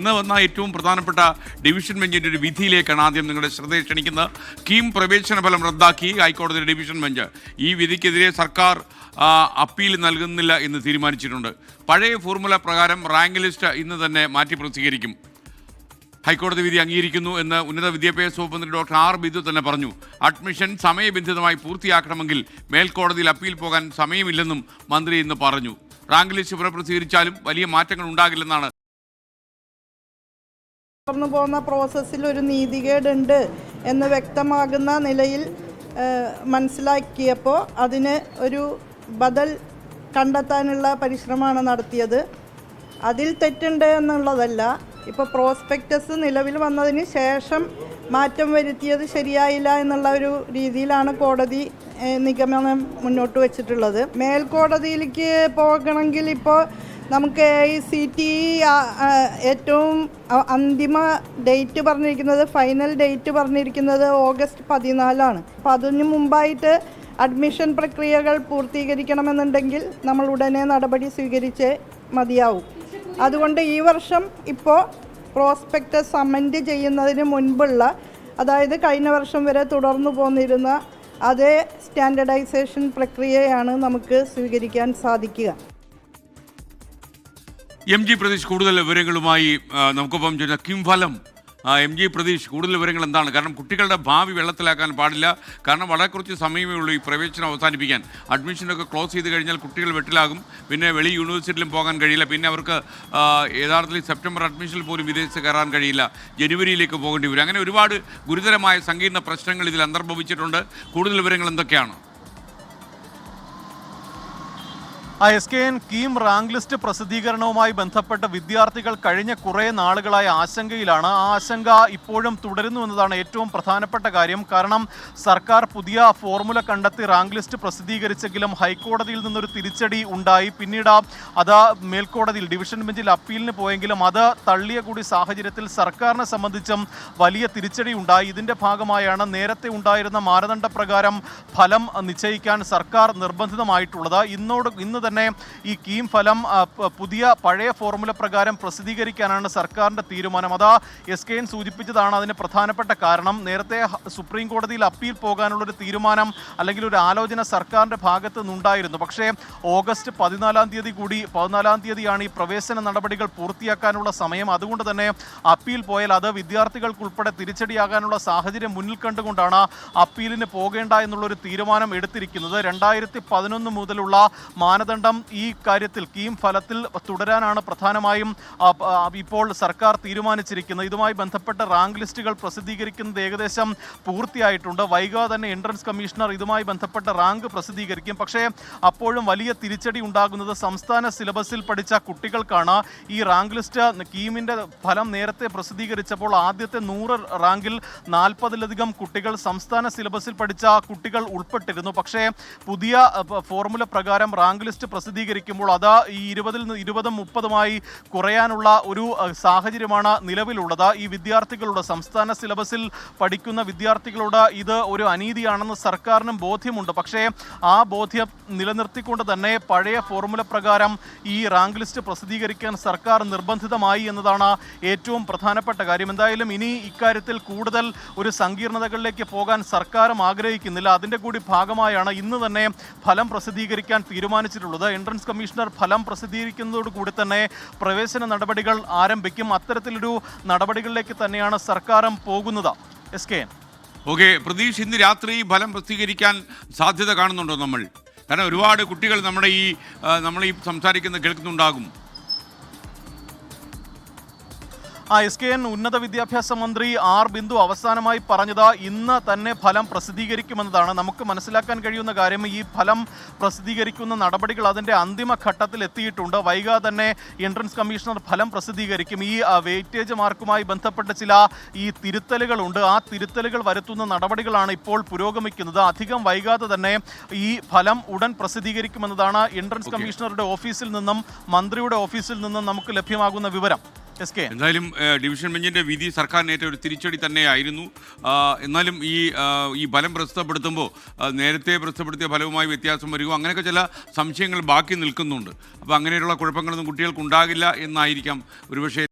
ഇന്ന് വന്ന ഏറ്റവും പ്രധാനപ്പെട്ട ഡിവിഷൻ ബെഞ്ചിന്റെ ഒരു വിധിയിലേക്കാണ് ആദ്യം നിങ്ങളുടെ ശ്രദ്ധയെ ക്ഷണിക്കുന്നത്. കീം പ്രവേശന ഫലം റദ്ദാക്കി ഹൈക്കോടതി ഡിവിഷൻ ബെഞ്ച്. ഈ വിധിക്കെതിരെ സർക്കാർ അപ്പീൽ നൽകുന്നില്ല എന്ന് തീരുമാനിച്ചിട്ടുണ്ട്. പഴയ ഫോർമുല പ്രകാരം റാങ്ക് ലിസ്റ്റ് ഇന്ന് തന്നെ മാറ്റി പ്രസിദ്ധീകരിക്കും. ഹൈക്കോടതി വിധി അംഗീകരിക്കുന്നു എന്ന് ഉന്നത വിദ്യാഭ്യാസ വകുപ്പ് മന്ത്രി ഡോക്ടർ ആർ ബിന്ദു തന്നെ പറഞ്ഞു. അഡ്മിഷൻ സമയബന്ധിതമായി പൂർത്തിയാക്കണമെങ്കിൽ മേൽക്കോടതിയിൽ അപ്പീൽ പോകാൻ സമയമില്ലെന്നും മന്ത്രി ഇന്ന് പറഞ്ഞു. റാങ്ക് ലിസ്റ്റ് പുനഃപ്രസിദ്ധീകരിച്ചാലും വലിയ മാറ്റങ്ങൾ ഉണ്ടാകില്ലെന്നാണ്. തുടർന്നു പോകുന്ന പ്രോസസ്സിൽ ഒരു നീതികേടുണ്ട് എന്ന് വ്യക്തമാകുന്ന നിലയിൽ മനസ്സിലാക്കിയപ്പോൾ അതിന് ഒരു ബദൽ കണ്ടെത്താനുള്ള പരിശ്രമമാണ് നടത്തിയത്. അതിൽ തെറ്റുണ്ട് എന്നുള്ളതല്ല. ഇപ്പോൾ പ്രോസ്പെക്ടസ് നിലവിൽ വന്നതിന് ശേഷം മാറ്റം വരുത്തിയത് ശരിയായില്ല എന്നുള്ള ഒരു രീതിയിലാണ് കോടതി നിഗമനം മുന്നോട്ട് വച്ചിട്ടുള്ളത്. മേൽക്കോടതിയിലേക്ക് പോകണമെങ്കിൽ ഇപ്പോൾ നമുക്ക് AICTE ഏറ്റവും അന്തിമ ഡേറ്റ് പറഞ്ഞിരിക്കുന്നത്, ഫൈനൽ ഡേറ്റ് പറഞ്ഞിരിക്കുന്നത് ഓഗസ്റ്റ് 14 അപ്പോൾ അതിന് മുമ്പായിട്ട് അഡ്മിഷൻ പ്രക്രിയകൾ പൂർത്തീകരിക്കണമെന്നുണ്ടെങ്കിൽ നമ്മൾ ഉടനെ നടപടി സ്വീകരിച്ചേ മതിയാവും. അതുകൊണ്ട് ഈ വർഷം ഇപ്പോൾ പ്രോസ്പെക്ടസ് അമെൻഡ് ചെയ്യുന്നതിന് മുൻപുള്ള, അതായത് കഴിഞ്ഞ വർഷം വരെ തുടർന്നു പോന്നിരുന്ന അതേ സ്റ്റാൻഡർഡൈസേഷൻ പ്രക്രിയയാണ് നമുക്ക് സ്വീകരിക്കാൻ സാധിക്കുക. MG പ്രതീഷ് കൂടുതൽ വിവരങ്ങളുമായി നമുക്കൊപ്പം ചേരുന്ന കിം ഫലം. MG പ്രതീഷ്, കൂടുതൽ വിവരങ്ങൾ എന്താണ്? കാരണം കുട്ടികളുടെ ഭാവി വെള്ളത്തിലാക്കാൻ പാടില്ല. കാരണം വളരെ കുറച്ച് സമയമേ ഉള്ളൂ ഈ പ്രവേശനം അവസാനിപ്പിക്കാൻ. അഡ്മിഷനൊക്കെ ക്ലോസ് ചെയ്ത് കഴിഞ്ഞാൽ കുട്ടികൾ വെട്ടിലാകും. പിന്നെ വെളി യൂണിവേഴ്സിറ്റിയിലും പോകാൻ കഴിയില്ല. പിന്നെ അവർക്ക് യഥാർത്ഥത്തിൽ സെപ്റ്റംബർ അഡ്മിഷനിൽ പോലും വിദേശത്ത് കയറാൻ കഴിയില്ല. ജനുവരിയിലേക്ക് പോകേണ്ടി വരും. അങ്ങനെ ഒരുപാട് ഗുരുതരമായ സങ്കീർണ്ണ പ്രശ്നങ്ങൾ ഇതിൽ അന്തർഭവിച്ചിട്ടുണ്ട്. കൂടുതൽ വിവരങ്ങൾ എന്തൊക്കെയാണ്? SKN കീം റാങ്ക് ലിസ്റ്റ് പ്രസിദ്ധീകരണവുമായി ബന്ധപ്പെട്ട് വിദ്യാർത്ഥികൾ കഴിഞ്ഞ കുറേ നാളുകളായി ആശങ്കയിലാണ്. ആ ആശങ്ക ഇപ്പോഴും തുടരുന്നു എന്നതാണ് ഏറ്റവും പ്രധാനപ്പെട്ട കാര്യം. കാരണം സർക്കാർ പുതിയ ഫോർമുല കണ്ടെത്തി റാങ്ക് ലിസ്റ്റ് പ്രസിദ്ധീകരിച്ചെങ്കിലും ഹൈക്കോടതിയിൽ നിന്നൊരു തിരിച്ചടി ഉണ്ടായി. പിന്നീട് അത് മേൽക്കോടതിയിൽ ഡിവിഷൻ ബെഞ്ചിൽ അപ്പീലിന് പോയെങ്കിലും അത് തള്ളിയ കൂടി സാഹചര്യത്തിൽ സർക്കാരിനെ സംബന്ധിച്ചും വലിയ തിരിച്ചടി ഉണ്ടായി. ഇതിൻ്റെ ഭാഗമായാണ് നേരത്തെ ഉണ്ടായിരുന്ന മാനദണ്ഡപ്രകാരം ഫലം നിശ്ചയിക്കാൻ സർക്കാർ നിർബന്ധിതമായിട്ടുള്ളത്. ഇന്ന് തന്നെ ഈ കീം ഫലം പഴയ ഫോർമുല പ്രകാരം പ്രസിദ്ധീകരിക്കാനാണ് സർക്കാരിൻ്റെ തീരുമാനം. അത് SKN സൂചിപ്പിച്ചതാണ് അതിന് പ്രധാനപ്പെട്ട കാരണം. നേരത്തെ സുപ്രീം കോടതിയിൽ അപ്പീൽ പോകാനുള്ളൊരു തീരുമാനം അല്ലെങ്കിൽ ഒരു ആലോചന സർക്കാരിൻ്റെ ഭാഗത്ത് നിന്നുണ്ടായിരുന്നു. പക്ഷേ ഓഗസ്റ്റ് 14 തീയതിയാണ് ഈ പ്രവേശന നടപടികൾ പൂർത്തിയാക്കാനുള്ള സമയം. അതുകൊണ്ട് തന്നെ അപ്പീൽ പോയാൽ അത് വിദ്യാർത്ഥികൾക്കുൾപ്പെടെ തിരിച്ചടിയാകാനുള്ള സാഹചര്യം മുന്നിൽ കണ്ടുകൊണ്ടാണ് അപ്പീലിന് പോകേണ്ട എന്നുള്ളൊരു തീരുമാനം എടുത്തിരിക്കുന്നത്. 2011 മുതലുള്ള മാനദണ്ഡം ഈ കാര്യത്തിൽ കീം ഫലത്തിൽ തുടരാനാണ് പ്രധാനമായും ഇപ്പോൾ സർക്കാർ തീരുമാനിച്ചിരിക്കുന്നത്. ഇതുമായി ബന്ധപ്പെട്ട റാങ്ക് ലിസ്റ്റുകൾ പ്രസിദ്ധീകരിക്കുന്നത് ഏകദേശം പൂർത്തിയായിട്ടുണ്ട്. വൈകാതെ തന്നെ എൻട്രൻസ് കമ്മീഷണർ ഇതുമായി ബന്ധപ്പെട്ട റാങ്ക് പ്രസിദ്ധീകരിക്കും. പക്ഷേ അപ്പോഴും വലിയ തിരിച്ചടി ഉണ്ടാകുന്നത് സംസ്ഥാന സിലബസിൽ പഠിച്ച കുട്ടികൾക്കാണ്. ഈ റാങ്ക് ലിസ്റ്റ് കീമിൻ്റെ ഫലം നേരത്തെ പ്രസിദ്ധീകരിച്ചപ്പോൾ ആദ്യത്തെ 100 റാങ്കിൽ 40-ലധികം കുട്ടികൾ സംസ്ഥാന സിലബസിൽ പഠിച്ച കുട്ടികൾ ഉൾപ്പെട്ടിരുന്നു. പക്ഷേ പുതിയ ഫോർമുല പ്രകാരം റാങ്ക് ലിസ്റ്റ് പ്രസിദ്ധീകരിക്കുമ്പോൾ അത് ഈ 20-30 കുറയാനുള്ള ഒരു സാഹചര്യമാണ് നിലവിലുള്ളത്. ഈ വിദ്യാർത്ഥികളുടെ സംസ്ഥാന സിലബസിൽ പഠിക്കുന്ന വിദ്യാർത്ഥികളോട് ഇത് ഒരു അനീതിയാണെന്ന് സർക്കാരിനും ബോധ്യമുണ്ട്. പക്ഷേ ആ ബോധ്യം നിലനിർത്തിക്കൊണ്ട് തന്നെ പഴയ ഫോർമുല പ്രകാരം ഈ റാങ്ക് ലിസ്റ്റ് പ്രസിദ്ധീകരിക്കാൻ സർക്കാർ നിർബന്ധിതമായി എന്നതാണ് ഏറ്റവും പ്രധാനപ്പെട്ട കാര്യം. എന്തായാലും ഇനി ഇക്കാര്യത്തിൽ കൂടുതൽ ഒരു സങ്കീർണതകളിലേക്ക് പോകാൻ സർക്കാരും ആഗ്രഹിക്കുന്നില്ല. അതിൻ്റെ കൂടി ഭാഗമായാണ് ഇന്ന് തന്നെ ഫലം പ്രസിദ്ധീകരിക്കാൻ തീരുമാനിച്ചിട്ടുള്ളത്. എൻട്രൻസ് കമ്മീഷണർ ഫലം പ്രസിദ്ധീകരിക്കുന്നതോടുകൂടി തന്നെ പ്രവേശന നടപടികൾ ആരംഭിക്കും. അത്തരത്തിലൊരു നടപടികളിലേക്ക് തന്നെയാണ് സർക്കാരും പോകുന്നത്. SKN. ഓക്കെ പ്രതീഷ്, ഇന്ന് രാത്രി ഫലം പ്രസിദ്ധീകരിക്കാൻ സാധ്യത കാണുന്നുണ്ടോ നമ്മൾ? കാരണം ഒരുപാട് കുട്ടികൾ നമ്മൾ ഈ കേൾക്കുന്നുണ്ടാകും. SKN ഉന്നത വിദ്യാഭ്യാസ മന്ത്രി ആർ ബിന്ദു അവസാനമായി പറഞ്ഞത് ഇന്ന് തന്നെ ഫലം പ്രസിദ്ധീകരിക്കുമെന്നതാണ്. നമുക്ക് മനസ്സിലാക്കാൻ കഴിയുന്ന കാര്യം, ഈ ഫലം പ്രസിദ്ധീകരിക്കുന്ന നടപടികൾ അതിൻ്റെ അന്തിമ ഘട്ടത്തിൽ എത്തിയിട്ടുണ്ട്. വൈകാതെ തന്നെ എൻട്രൻസ് കമ്മീഷണർ ഫലം പ്രസിദ്ധീകരിക്കും. ഈ വെയിറ്റേജ് മാർക്കുമായി ബന്ധപ്പെട്ട ചില ഈ തിരുത്തലുകളുണ്ട്. ആ തിരുത്തലുകൾ വരുത്തുന്ന നടപടികളാണ് ഇപ്പോൾ പുരോഗമിക്കുന്നത്. അധികം വൈകാതെ തന്നെ ഈ ഫലം ഉടൻ പ്രസിദ്ധീകരിക്കുമെന്നതാണ് എൻട്രൻസ് കമ്മീഷണറുടെ ഓഫീസിൽ നിന്നും മന്ത്രിയുടെ ഓഫീസിൽ നിന്നും നമുക്ക് ലഭ്യമാകുന്ന വിവരം. എന്തായാലും ഡിവിഷൻ ബെഞ്ചിന്റെ വിധി സർക്കാരിനേറ്റ ഒരു തിരിച്ചടി തന്നെയായിരുന്നു. എന്നാലും ഈ ഫലം പ്രസിദ്ധപ്പെടുത്തുമ്പോൾ നേരത്തെ പ്രസിദ്ധപ്പെടുത്തിയ ഫലവുമായി വ്യത്യാസം വരികയോ അങ്ങനെയൊക്കെ ചില സംശയങ്ങൾ ബാക്കി നിൽക്കുന്നുണ്ട്. അപ്പോൾ അങ്ങനെയുള്ള കുഴപ്പങ്ങളൊന്നും കുട്ടികൾക്ക് ഉണ്ടാകില്ല എന്നായിരിക്കാം ഒരുപക്ഷെ